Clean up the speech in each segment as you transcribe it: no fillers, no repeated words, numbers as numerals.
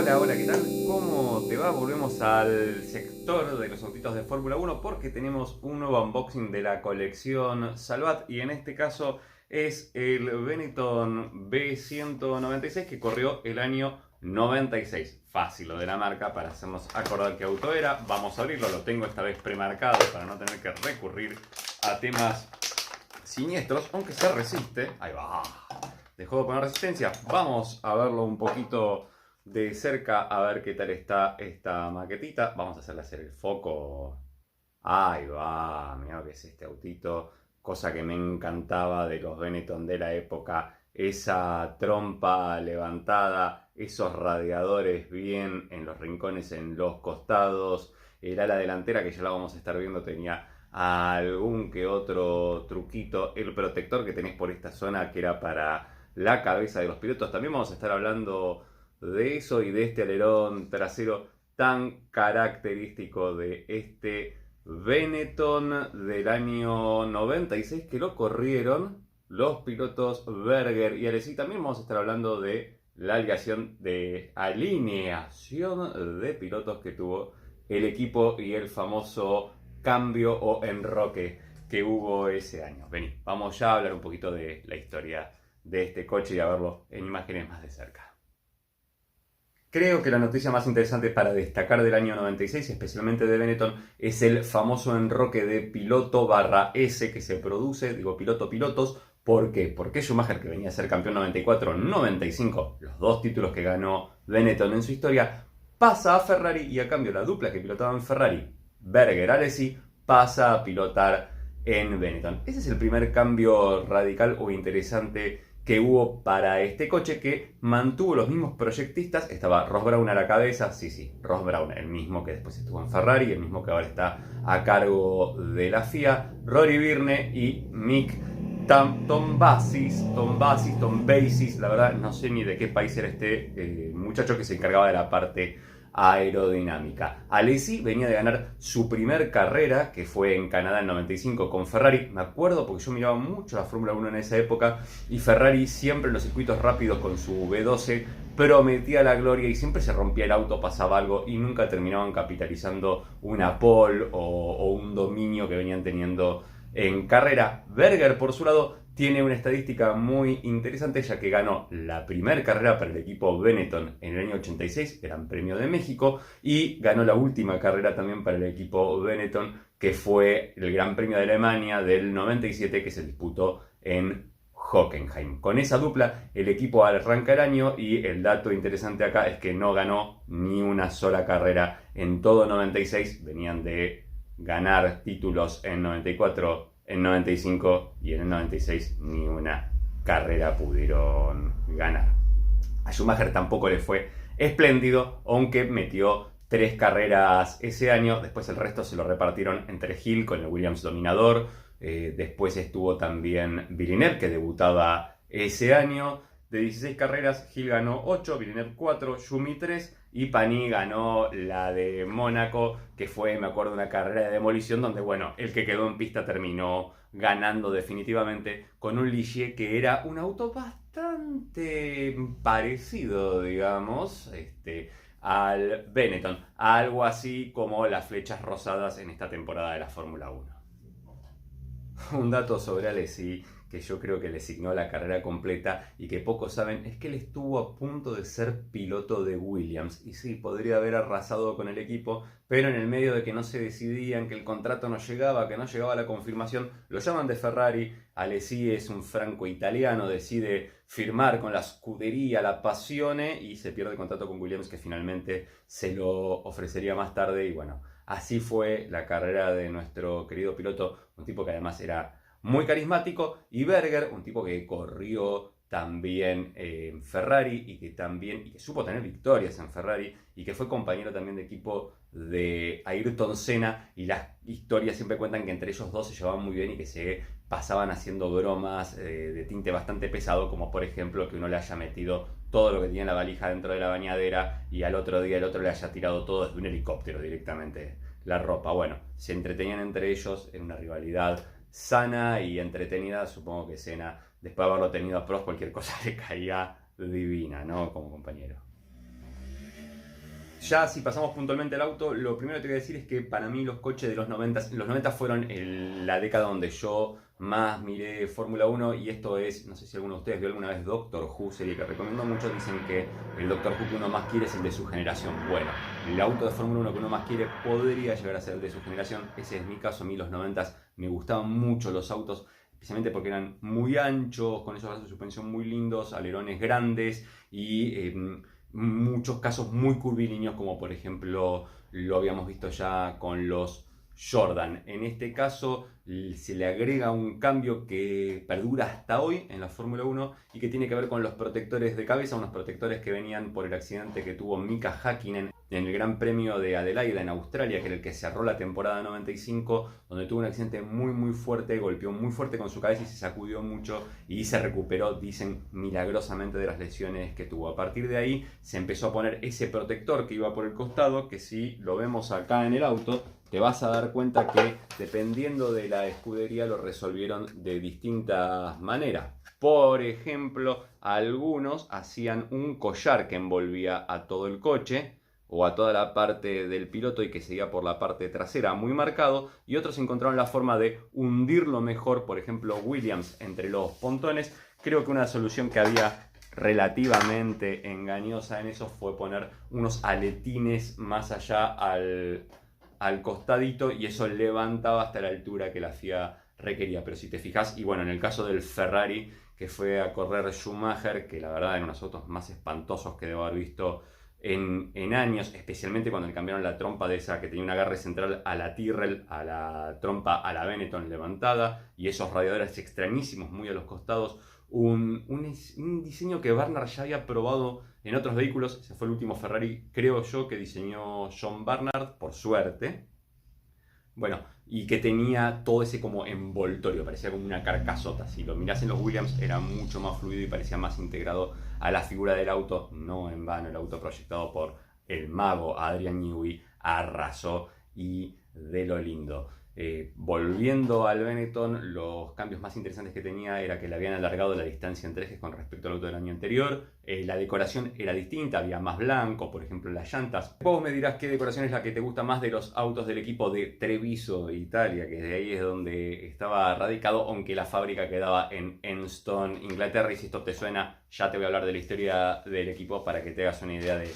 Hola, hola, ¿qué tal? ¿Cómo te va? Volvemos al sector de los autitos de Fórmula 1 porque tenemos un nuevo unboxing de la colección Salvat y en este caso es el Benetton B196 que corrió el año 96. Fácil lo de la marca para hacernos acordar qué auto era. Vamos a abrirlo, lo tengo esta vez premarcado para no tener que recurrir a temas siniestros, aunque se resiste. Ahí va. Dejó de poner resistencia. Vamos a verlo un poquito de cerca a ver qué tal está esta maquetita. Vamos a hacerle hacer el foco. Ahí va, mirá lo que es este autito. Cosa que me encantaba de los Benetton de la época. Esa trompa levantada, esos radiadores bien en los rincones, en los costados. El ala delantera que ya la vamos a estar viendo tenía algún que otro truquito. El protector que tenés por esta zona que era para la cabeza de los pilotos. También vamos a estar hablando de eso y de este alerón trasero tan característico de este Benetton del año 96 que lo corrieron los pilotos Berger y Alesi. También vamos a estar hablando de la alineación de pilotos que tuvo el equipo y el famoso cambio o enroque que hubo ese año. Vení, vamos ya a hablar un poquito de la historia de este coche y a verlo en imágenes más de cerca. Creo que la noticia más interesante para destacar del año 96, especialmente de Benetton, es el famoso enroque de piloto barra S que se produce, digo pilotos. ¿Por qué? Porque Schumacher, que venía a ser campeón 94-95, los dos títulos que ganó Benetton en su historia, pasa a Ferrari y a cambio la dupla que pilotaba en Ferrari, Berger-Alesi, pasa a pilotar en Benetton. Ese es el primer cambio radical o interesante que hubo para este coche, que mantuvo los mismos proyectistas. Estaba Ross Brawn a la cabeza, sí, Ross Brawn, el mismo que después estuvo en Ferrari, el mismo que ahora está a cargo de la FIA, Rory Byrne y Mick Tombasis, la verdad no sé ni de qué país era este muchacho que se encargaba de la parte aerodinámica. Alesi venía de ganar su primer carrera, que fue en Canadá en 95 con Ferrari. Me acuerdo porque yo miraba mucho la Fórmula 1 en esa época y Ferrari siempre en los circuitos rápidos con su V12 prometía la gloria y siempre se rompía el auto, pasaba algo y nunca terminaban capitalizando una pole o un dominio que venían teniendo en carrera. Berger, por su lado, tiene una estadística muy interesante, ya que ganó la primera carrera para el equipo Benetton en el año 86, Gran Premio de México, y ganó la última carrera también para el equipo Benetton, que fue el Gran Premio de Alemania del 97, que se disputó en Hockenheim. Con esa dupla, el equipo arranca el año y el dato interesante acá es que no ganó ni una sola carrera en todo 96. Venían de ganar títulos en 94, en 95 y en el 96 ni una carrera pudieron ganar. A Schumacher tampoco le fue espléndido, aunque metió 3 carreras ese año. Después el resto se lo repartieron entre Hill con el Williams dominador. Después estuvo también Villeneuve, que debutaba ese año. De 16 carreras, Hill ganó 8, Villeneuve 4, Schumi 3 y Panis ganó la de Mónaco, que fue, me acuerdo, una carrera de demolición donde, bueno, el que quedó en pista terminó ganando definitivamente con un Ligier que era un auto bastante parecido, digamos, al Benetton. Algo así como las flechas rosadas en esta temporada de la Fórmula 1. Un dato sobre Alesi que yo creo que le signó la carrera completa y que pocos saben es que él estuvo a punto de ser piloto de Williams y sí, podría haber arrasado con el equipo, pero en el medio de que no se decidían, que el contrato no llegaba, que no llegaba la confirmación, lo llaman de Ferrari. Alesi es un franco italiano, decide firmar con la scuderia, la Passione, y se pierde el contrato con Williams, que finalmente se lo ofrecería más tarde. Y bueno, así fue la carrera de nuestro querido piloto, un tipo que además era muy carismático, y Berger, un tipo que corrió también en Ferrari y que supo tener victorias en Ferrari y que fue compañero también de equipo de Ayrton Senna, y las historias siempre cuentan que entre ellos dos se llevaban muy bien y que se pasaban haciendo bromas de tinte bastante pesado, como por ejemplo que uno le haya metido todo lo que tenía en la valija dentro de la bañadera y al otro día el otro le haya tirado todo desde un helicóptero directamente la ropa. Bueno, se entretenían entre ellos en una rivalidad sana y entretenida. Supongo que Senna, después de haberlo tenido a Prost, cualquier cosa le caía divina, ¿no? Como compañero. Ya si pasamos puntualmente al auto, lo primero que te voy a decir es que para mí los coches de los 90 fueron la década donde yo más miré Fórmula 1 y esto es, no sé si alguno de ustedes vio alguna vez Doctor Who, serie que recomiendo mucho, dicen que el Doctor Who que uno más quiere es el de su generación. Bueno, el auto de Fórmula 1 que uno más quiere podría llegar a ser el de su generación, ese es mi caso. A mí los 90 me gustaban mucho los autos, especialmente porque eran muy anchos, con esos brazos de suspensión muy lindos, alerones grandes y muchos casos muy curvilíneos, como por ejemplo lo habíamos visto ya con los Jordan. En este caso se le agrega un cambio que perdura hasta hoy en la Fórmula 1 y que tiene que ver con los protectores de cabeza, unos protectores que venían por el accidente que tuvo Mika Häkkinen en el Gran Premio de Adelaida en Australia, que era el que cerró la temporada 95, donde tuvo un accidente muy fuerte, golpeó muy fuerte con su cabeza y se sacudió mucho y se recuperó, dicen, milagrosamente de las lesiones que tuvo. A partir de ahí se empezó a poner ese protector que iba por el costado, que si lo vemos acá en el auto, te vas a dar cuenta que dependiendo de la escudería lo resolvieron de distintas maneras. Por ejemplo, algunos hacían un collar que envolvía a todo el coche o a toda la parte del piloto y que seguía por la parte trasera muy marcado, y otros encontraron la forma de hundirlo mejor, por ejemplo Williams entre los pontones. Creo que una solución que había relativamente engañosa en eso fue poner unos aletines más allá al costadito y eso levantaba hasta la altura que la FIA requería. Pero si te fijas, y bueno, en el caso del Ferrari que fue a correr Schumacher, que la verdad eran unos autos más espantosos que debo haber visto en años, especialmente cuando le cambiaron la trompa de esa que tenía un agarre central a la Tyrrell, a la trompa a la Benetton levantada y esos radiadores extrañísimos muy a los costados. Un diseño que Barnard ya había probado en otros vehículos. Ese fue el último Ferrari, creo yo, que diseñó John Barnard, por suerte. Bueno, y que tenía todo ese como envoltorio, parecía como una carcasota. Si lo mirás en los Williams era mucho más fluido y parecía más integrado a la figura del auto. No en vano, el auto proyectado por el mago Adrian Newey arrasó y de lo lindo. Volviendo al Benetton, los cambios más interesantes que tenía era que le habían alargado la distancia entre ejes con respecto al auto del año anterior. La decoración era distinta, había más blanco, por ejemplo, en las llantas. Vos me dirás qué decoración es la que te gusta más de los autos del equipo de Treviso, Italia, que de ahí es donde estaba radicado, aunque la fábrica quedaba en Enston, Inglaterra. Y si esto te suena, ya te voy a hablar de la historia del equipo para que te hagas una idea de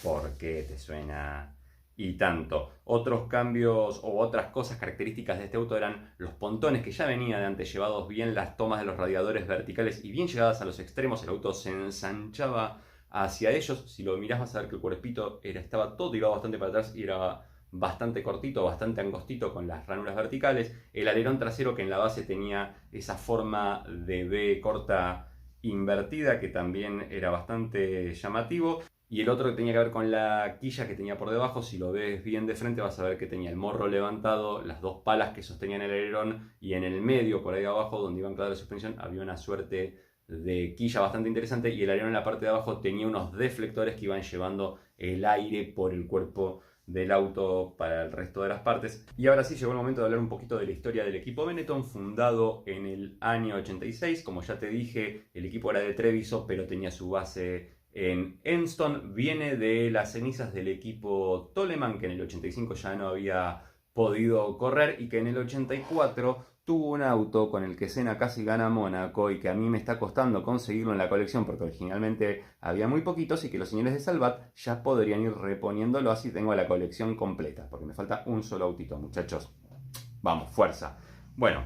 por qué te suena y tanto. Otros cambios o otras cosas características de este auto eran los pontones, que ya venían de antes llevados bien, las tomas de los radiadores verticales y bien llegadas a los extremos. El auto se ensanchaba hacia ellos. Si lo mirás vas a ver que el cuerpito estaba todo tirado bastante para atrás y era bastante cortito, bastante angostito con las ranuras verticales. El alerón trasero, que en la base tenía esa forma de V corta invertida, que también era bastante llamativo. Y el otro que tenía que ver con la quilla que tenía por debajo. Si lo ves bien de frente vas a ver que tenía el morro levantado, las dos palas que sostenían el alerón, y en el medio, por ahí abajo, donde iba anclada la suspensión, había una suerte de quilla bastante interesante, y el alerón en la parte de abajo tenía unos deflectores que iban llevando el aire por el cuerpo del auto para el resto de las partes. Y ahora sí llegó el momento de hablar un poquito de la historia del equipo Benetton, fundado en el año 86. Como ya te dije, el equipo era de Treviso, pero tenía su base en Enston. Viene de las cenizas del equipo Toleman, que en el 85 ya no había podido correr y que en el 84 tuvo un auto con el que Senna casi gana Mónaco y que a mí me está costando conseguirlo en la colección porque originalmente había muy poquitos, y que los señores de Salvat ya podrían ir reponiéndolo, así tengo la colección completa, porque me falta un solo autito, muchachos. Vamos, fuerza. Bueno,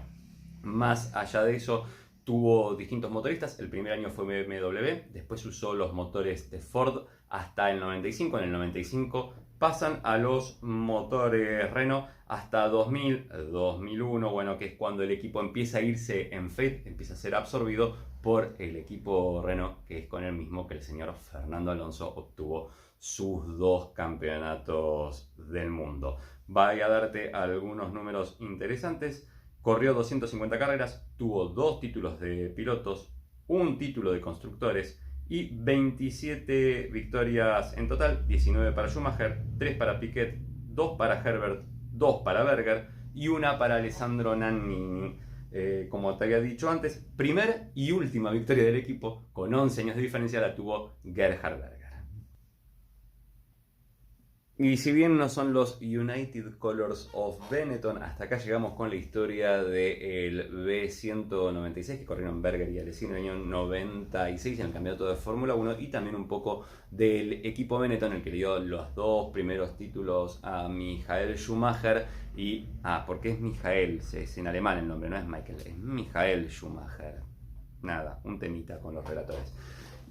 más allá de eso, tuvo distintos motoristas. El primer año fue BMW, después usó los motores de Ford hasta el 95. En el 95 pasan a los motores Renault hasta 2000, 2001, bueno, que es cuando el equipo empieza a irse en fade, empieza a ser absorbido por el equipo Renault, que es con el mismo que el señor Fernando Alonso obtuvo sus 2 campeonatos del mundo. Voy a darte algunos números interesantes. Corrió 250 carreras, tuvo 2 títulos de pilotos, 1 título de constructores y 27 victorias en total, 19 para Schumacher, 3 para Piquet, 2 para Herbert, 2 para Berger y 1 para Alessandro Nannini. Como te había dicho antes, primera y última victoria del equipo con 11 años de diferencia la tuvo Gerhard Berger. Y si bien no son los United Colors of Benetton, hasta acá llegamos con la historia del B196 que corrieron Berger y Alesi en el año 96 en el campeonato de Fórmula 1 y también un poco del equipo Benetton, el que le dio los dos primeros títulos a Michael Schumacher. ¿Por qué es Michael? Es en alemán el nombre, no es Michael, es Michael Schumacher. Nada, un temita con los relatores.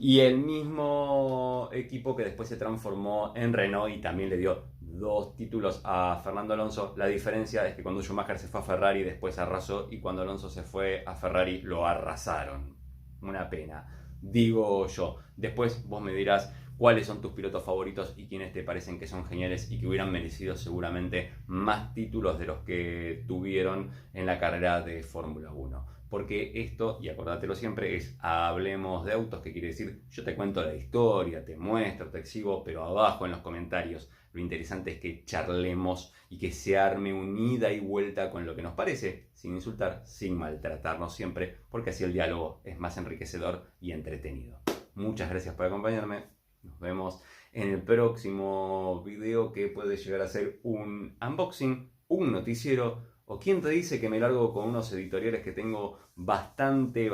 Y el mismo equipo que después se transformó en Renault y también le dio dos títulos a Fernando Alonso. La diferencia es que cuando Schumacher se fue a Ferrari después arrasó y cuando Alonso se fue a Ferrari lo arrasaron. Una pena, digo yo. Después vos me dirás cuáles son tus pilotos favoritos y quiénes te parecen que son geniales y que hubieran merecido seguramente más títulos de los que tuvieron en la carrera de Fórmula 1. Porque esto, y acordátelo siempre, es hablemos de autos, que quiere decir, yo te cuento la historia, te muestro, te exhibo, pero abajo en los comentarios lo interesante es que charlemos y que se arme un ida y vuelta con lo que nos parece, sin insultar, sin maltratarnos siempre, porque así el diálogo es más enriquecedor y entretenido. Muchas gracias por acompañarme, nos vemos en el próximo video que puede llegar a ser un unboxing, un noticiero. ¿O quién te dice que me largo con unos editoriales que tengo bastante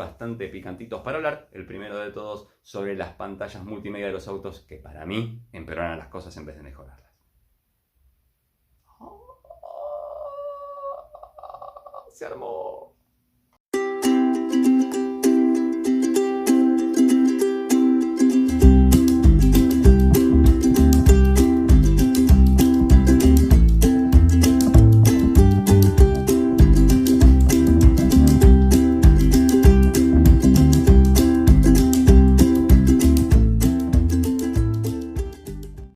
picantitos para hablar? El primero de todos sobre las pantallas multimedia de los autos que para mí empeoran las cosas en vez de mejorarlas. Se armó.